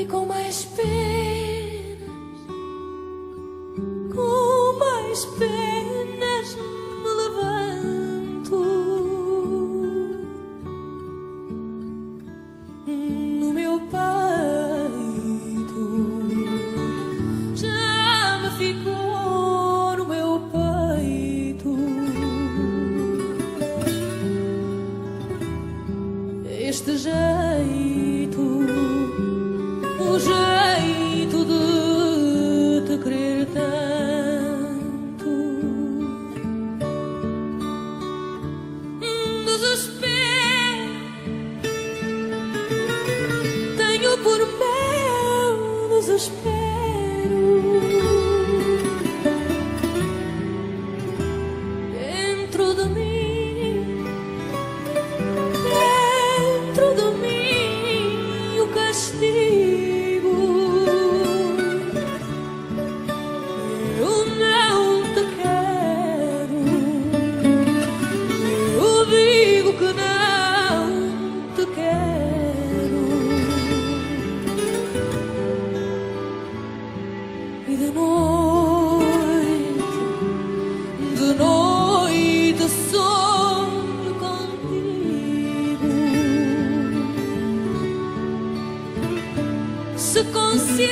e com mais penas, com mais penas me levanto. No meu peito já me ficou no meu peito este jeito, o jeito de te querer tanto. Desespero tenho por meu desespero dentro de mim, dentro de mim o castigo. Eu não te quero, eu digo que não te quero. E de noite sonho contigo. Se considero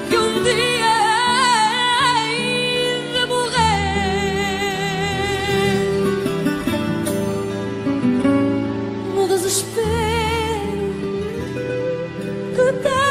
que um dia hei de morrer no desespero que tenho